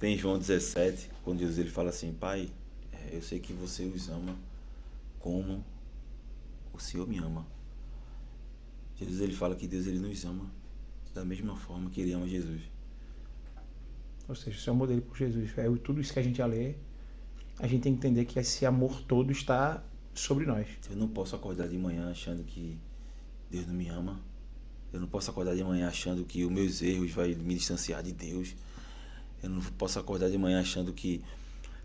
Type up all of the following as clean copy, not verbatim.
Tem João 17, quando Jesus ele fala assim, Pai, eu sei que você os ama como o Senhor me ama. Jesus ele fala que Deus ele nos ama da mesma forma que ele ama Jesus. Ou seja, esse amor dele por Jesus, tudo isso que a gente já lê, a gente tem que entender que esse amor todo está sobre nós. Eu não posso acordar de manhã achando que Deus não me ama. Eu não posso acordar de manhã achando que os meus erros vão me distanciar de Deus. Eu não posso acordar de manhã achando que...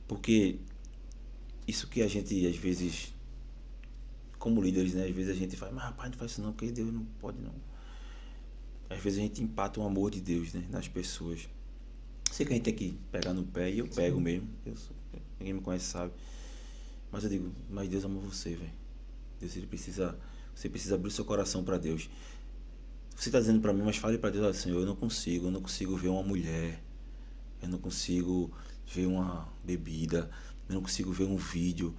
Porque isso que a gente, às vezes, como líderes, né? Às vezes a gente fala, mas rapaz, não faz isso não, porque Deus não pode não. Às vezes a gente empata o amor de Deus, né? Nas pessoas. Sei que a gente tem que pegar no pé, e eu pego mesmo. Ninguém me conhece, sabe. Mas eu digo, mas Deus ama você, velho. Deus, ele precisa... Você precisa abrir o seu coração para Deus. Você está dizendo para mim, mas fale para Deus assim, eu não consigo ver uma mulher, eu não consigo ver uma bebida, eu não consigo ver um vídeo.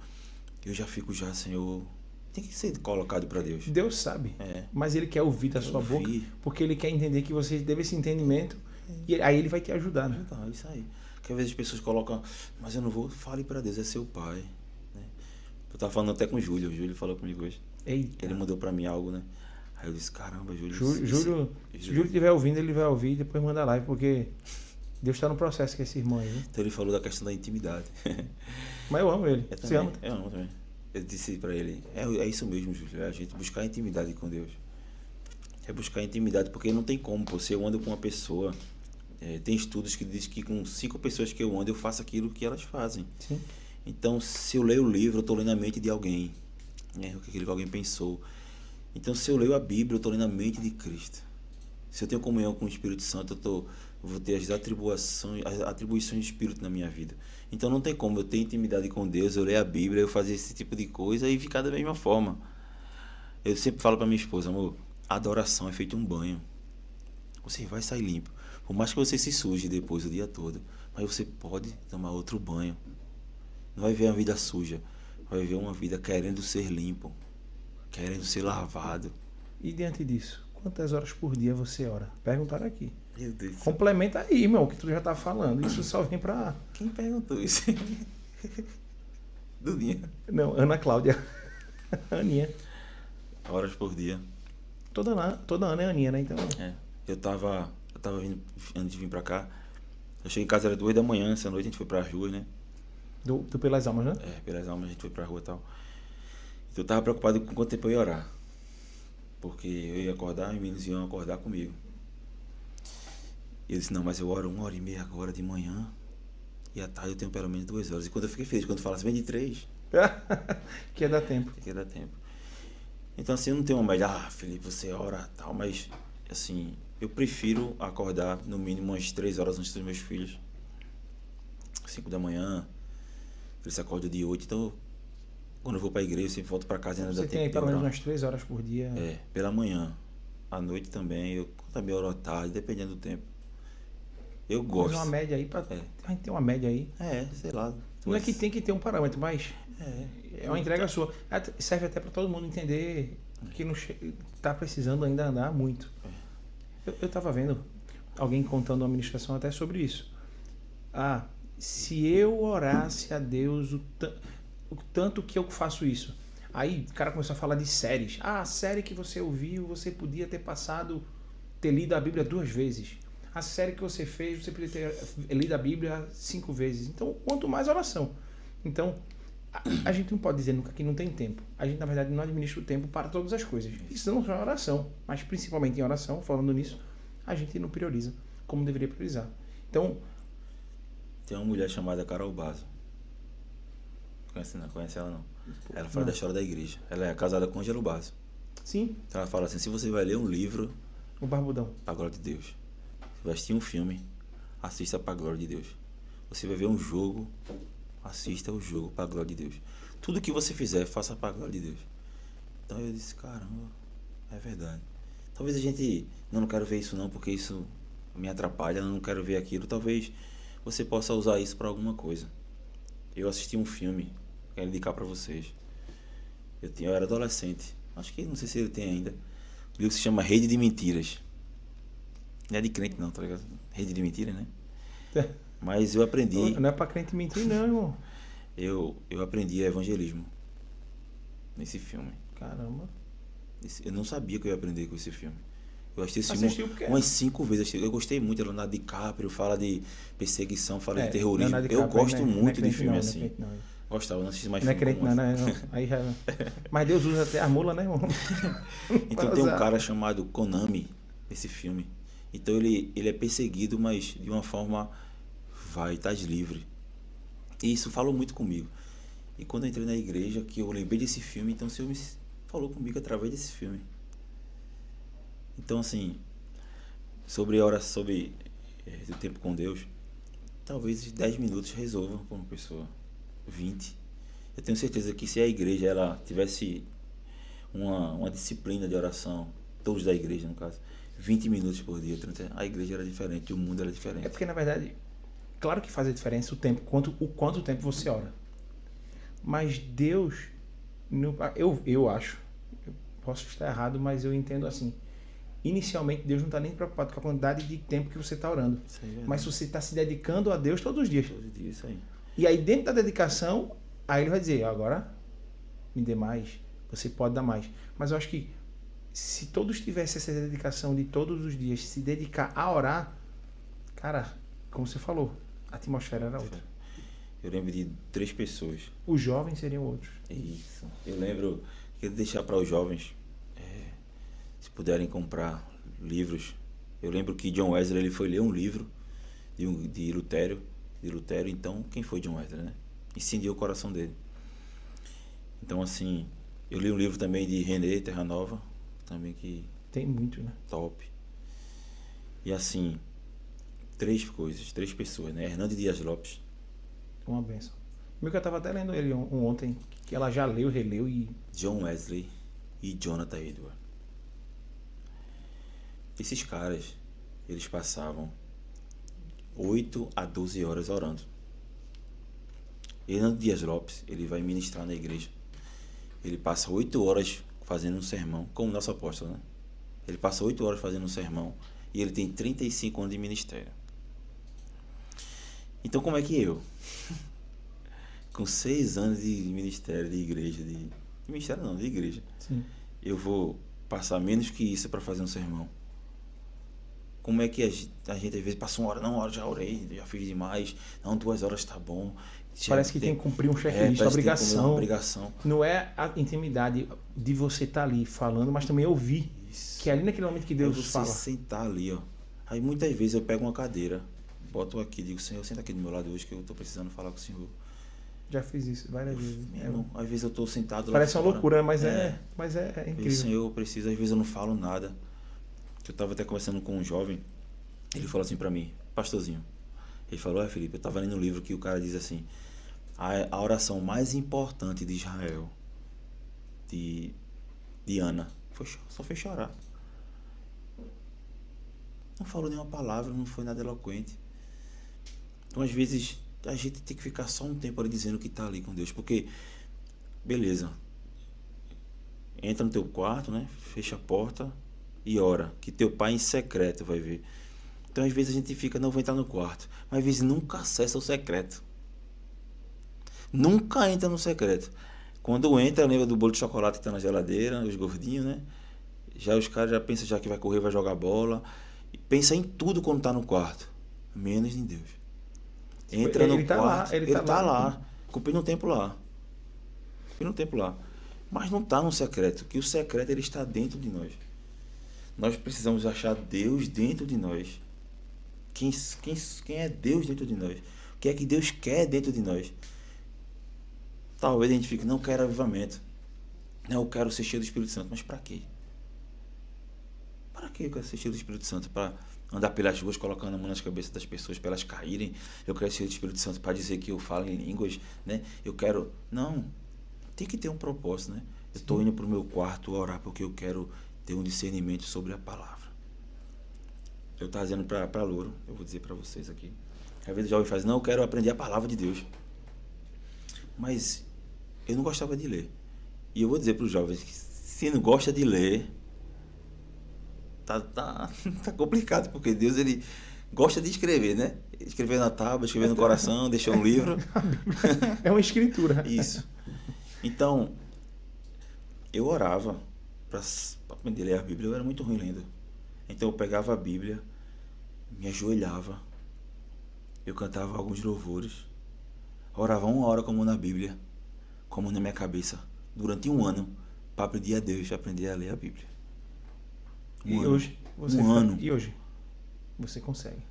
Eu já fico Senhor, tem que ser colocado para Deus. Deus sabe, mas Ele quer ouvir da sua boca, porque Ele quer entender que você teve esse entendimento, e aí Ele vai te ajudar, né? Isso aí. Porque às vezes as pessoas colocam, mas eu não vou, fale para Deus, é seu pai. Né? Eu estava falando até com o Júlio falou comigo hoje. Eita. Ele mandou para mim algo, né? Aí eu disse, caramba, Júlio. Se o Júlio estiver ouvindo, ele vai ouvir e depois manda live, porque Deus está no processo com esse irmão aí. Né? Então ele falou da questão da intimidade. Mas eu amo ele. Você ama? Eu amo também. Eu disse pra ele, é isso mesmo, Júlio, é a gente buscar intimidade com Deus. É buscar intimidade, porque não tem como, pô, se eu ando com uma pessoa, tem estudos que dizem que com 5 pessoas que eu ando, eu faço aquilo que elas fazem. Sim. Então, se eu leio o livro, eu estou lendo a mente de alguém, né, o que aquele alguém pensou. Então, se eu leio a Bíblia, eu estou lendo a mente de Cristo. Se eu tenho comunhão com o Espírito Santo, eu vou ter as atribuições de Espírito na minha vida. Então, não tem como eu ter intimidade com Deus, eu ler a Bíblia, eu fazer esse tipo de coisa e ficar da mesma forma. Eu sempre falo para minha esposa, amor, a adoração é feito um banho. Você vai sair limpo. Por mais que você se suje depois o dia todo, mas você pode tomar outro banho. Não vai ver uma vida suja, vai ver uma vida querendo ser limpo, querendo ser lavado. E diante disso, quantas horas por dia você ora? Perguntaram aqui. Meu Deus. Complementa aí, irmão, que tu já tá falando. Isso só vem pra... Quem perguntou isso? Dudinha. Não, Ana Cláudia. Aninha. Horas por dia. Toda Ana é Aninha, né? Então... Eu tava vindo, antes de vir pra cá, eu cheguei em casa, era 2 da manhã, essa noite a gente foi pra rua, né? Do Pelas Almas, né? Pelas Almas, a gente foi pra rua e tal. Então eu tava preocupado com quanto tempo eu ia orar. Porque eu ia acordar e os meninos iam acordar comigo. E eu disse, não, mas eu oro 1h30 agora de manhã. E à tarde eu tenho pelo menos 2 horas. E quando eu fiquei feliz, quando fala assim, vem de 3. Que ia dar tempo. Que ia dar tempo. Então assim, eu não tenho uma média, Felipe, você ora tal, mas assim, eu prefiro acordar no mínimo umas 3 horas antes dos meus filhos. 5 da manhã, eles acordam de 8, então quando eu vou pra igreja, eu sempre volto pra casa e ainda dá tempo. Você tem aí pelo menos umas 3 horas por dia? Pela manhã. À noite também, eu também oro à tarde, dependendo do tempo. Eu gosto. Mas uma média aí, a gente tem uma média aí. Sei lá. Não é que tem que ter um parâmetro, mas é uma entrega sua. Serve até para todo mundo entender que não tá precisando ainda andar muito. Eu tava vendo alguém contando uma ministração até sobre isso. Se eu orasse a Deus o tanto que eu faço isso. Aí o cara começou a falar de séries. A série que você ouviu, você podia ter lido a Bíblia 2 vezes. A série que você fez, você podia ter lido a Bíblia 5 vezes. Então, quanto mais oração. Então, a gente não pode dizer nunca que não tem tempo. A gente, na verdade, não administra o tempo para todas as coisas. Isso não é oração, mas principalmente em oração, falando nisso, a gente não prioriza como deveria priorizar. Então... Tem uma mulher chamada Carol Basso. Conhece ela não? Ela fala da história da igreja. Ela é casada com Ângelo Basso. Sim. Então ela fala assim, se você vai ler um livro... O Barbudão. Pra glória de Deus. Você vai assistir um filme, assista pra glória de Deus. Você vai ver um jogo, assista o jogo pra glória de Deus. Tudo que você fizer, faça pra glória de Deus. Então eu disse, caramba, é verdade. Talvez a gente, não quero ver isso não, porque isso me atrapalha, eu não quero ver aquilo. Talvez você possa usar isso pra alguma coisa. Eu assisti um filme, quero indicar pra vocês. Eu era adolescente, acho que, não sei se ele tem ainda. O livro se chama Rede de Mentiras. Não é de crente não, tá ligado? Rede de Mentiras, né? Mas eu aprendi, Não é pra crente mentir, não, irmão. eu aprendi evangelismo nesse filme. Caramba. Eu não sabia que eu ia aprender com esse filme. Eu assisti esse Assistiu filme porque umas 5 vezes. Eu gostei muito. Leonardo DiCaprio fala de perseguição, fala de terrorismo. Leonardo Eu DiCaprio gosto não é muito de crente filme não, assim. Não é crente, não. Gostava, não assisti mais Não é filme crente, como não, esse. não. Aí já... Mas Deus usa até a mula, né, irmão? Então Pra tem um usar. cara chamado Konami nesse filme. Então ele é perseguido, mas de uma forma estás livre. E isso falou muito comigo. E quando eu entrei na igreja, que eu lembrei desse filme, então o Senhor falou comigo através desse filme. Então assim, sobre o tempo com Deus, talvez 10 minutos resolvam para uma pessoa, 20. Eu tenho certeza que se a igreja ela tivesse uma disciplina de oração, todos da igreja no caso, 20 minutos por dia, a igreja era diferente, o mundo era diferente. É porque, na verdade, claro que faz a diferença o tempo, o quanto tempo você ora. Mas Deus, eu acho, eu posso estar errado, mas eu entendo assim. Inicialmente, Deus não está nem preocupado com a quantidade de tempo que você está orando. Isso aí é Mas se você está se dedicando a Deus todos os dias. todos os dias, isso aí. E aí, dentro da dedicação, aí ele vai dizer, agora me dê mais, você pode dar mais. Mas eu acho que se todos tivessem essa dedicação de todos os dias, se dedicar a orar, cara, como você falou, a atmosfera era outra. Eu lembro de 3 pessoas. Os jovens seriam outros. Isso. Eu lembro, queria deixar para os jovens, se puderem comprar livros. Eu lembro que John Wesley ele foi ler um livro de Lutero. Então, quem foi John Wesley, né? Incendiou o coração dele. Então, assim, eu li um livro também de René Terranova, também que Tem muito, né? top. E assim, 3 pessoas, né? Hernando Dias Lopes, Uma benção. Meu que eu estava até lendo ele ontem, que ela já leu, releu e... John Wesley e Jonathan Edwards. Esses caras, eles passavam 8 a 12 horas orando. Hernando Dias Lopes, ele vai ministrar na igreja. Ele passa 8 horas fazendo um sermão, como nosso apóstolo, né? Ele passa 8 horas fazendo um sermão e ele tem 35 anos de ministério. Então como é que eu, com 6 anos de ministério, de igreja, de ministério não, de igreja, Sim. eu vou passar menos que isso para fazer um sermão? Como é que a gente às vezes passa 1 hora, não, já orei, já fiz demais, não, 2 horas tá bom. Parece que tem que cumprir um checklist, parece que tem que cumprir obrigação. uma obrigação. Não é a intimidade de você estar ali falando, mas também ouvir. Isso. Que é ali naquele momento que Deus Aí você fala. sentar ali, ó. Aí muitas vezes eu pego uma cadeira, boto aqui, digo, Senhor, senta aqui do meu lado hoje que eu tô precisando falar com o Senhor. Já fiz isso várias vezes. Meu irmão, às vezes eu tô sentado lá Parece uma fora. loucura, mas é incrível. Senhor, eu preciso, às vezes eu não falo nada. Eu tava até conversando com um jovem, ele falou assim pra mim, pastorzinho, ele falou, Felipe, eu tava lendo um livro que o cara diz assim, a oração mais importante de Israel, de Ana, só fez chorar. Não falou nenhuma palavra, não foi nada eloquente. Então, às vezes, a gente tem que ficar só um tempo ali dizendo que está ali com Deus. Porque, beleza, entra no teu quarto, né? Fecha a porta e ora. Que teu pai em secreto vai ver. Então, às vezes, a gente fica, não, vou entrar no quarto. Mas, às vezes, nunca acessa o secreto. Nunca entra no secreto. Quando entra, lembra do bolo de chocolate que está na geladeira, os gordinhos, né? Já os caras já pensam já que vai correr, vai jogar bola. Pensa em tudo quando está no quarto, menos em Deus. Entra no quarto, ele tá lá, cumprindo um tempo lá. Mas não está no secreto, que o secreto ele está dentro de nós. Nós precisamos achar Deus dentro de nós. Quem é Deus dentro de nós? O que é que Deus quer dentro de nós? Talvez a gente fique, não quero avivamento. Não, eu quero ser cheio do Espírito Santo. Mas para quê? Para que eu quero ser cheio do Espírito Santo? Para andar pelas ruas colocando a mão nas cabeças das pessoas para elas caírem? Eu quero ser cheio do Espírito Santo para dizer que eu falo em línguas, né? Eu quero... Não. Tem que ter um propósito, né? Eu estou indo para o meu quarto orar porque eu quero ter um discernimento sobre a palavra. Eu estava dizendo para Louro, eu vou dizer para vocês aqui. Às vezes o jovem faz, não, eu quero aprender a palavra de Deus. Mas eu não gostava de ler. E eu vou dizer para os jovens que se não gosta de ler, tá complicado, porque Deus, ele gosta de escrever, né? Escrever na tábua, escrever no coração, deixar um livro. É uma escritura. Isso. Então, eu orava para aprender a ler a Bíblia. Eu era muito ruim lendo. Então eu pegava a Bíblia, me ajoelhava, eu cantava alguns louvores, orava 1 hora como na Bíblia, como na minha cabeça, durante 1 ano, para pedir a Deus aprender a ler a Bíblia. Hoje você ano. E hoje você consegue.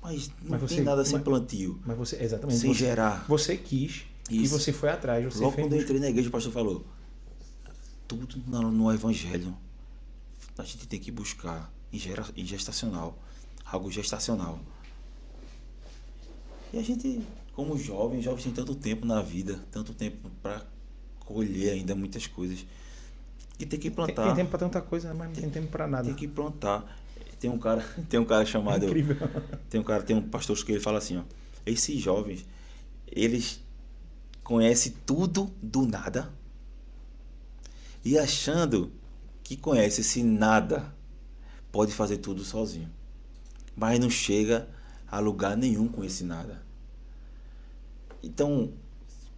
Mas não tem nada sem plantio. Mas você, exatamente. Sem gerar. Você quis Isso. e você foi atrás. Você Logo fez quando eu entrei na igreja, o pastor falou: tudo no Evangelho a gente tem que buscar em gestacional, algo gestacional. E a gente, como jovens tem tanto tempo na vida, tanto tempo para colher ainda muitas coisas. E tem que plantar. Tem tempo para tanta coisa, mas não tem tempo para nada. Tem que plantar. Tem um cara chamado... É incrível. Tem um pastor que ele fala assim, ó: esses jovens, eles conhecem tudo do nada e achando que conhece esse nada pode fazer tudo sozinho, mas não chega a lugar nenhum com esse nada. Então,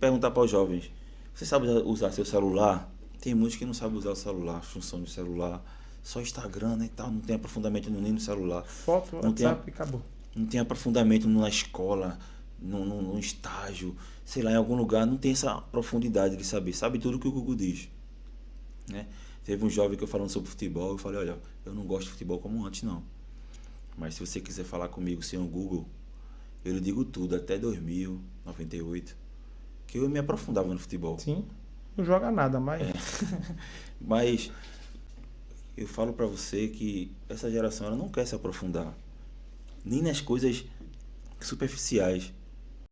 perguntar para os jovens: você sabe usar seu celular? Tem muitos que não sabem usar o celular, função do celular, só Instagram, né, e tal, não tem aprofundamento nem no celular. Foto, não WhatsApp e acabou. Não tem aprofundamento na escola, no estágio, sei lá, em algum lugar, não tem essa profundidade de saber. Sabe tudo que o Google diz, né? Teve um jovem que eu falando sobre futebol, eu falei: olha, eu não gosto de futebol como antes, não. Mas se você quiser falar comigo sem o Google, eu lhe digo tudo, até 2000, 98, que eu me aprofundava no futebol. Sim, não joga nada, mas... Mas eu falo pra você que essa geração ela não quer se aprofundar nem nas coisas superficiais.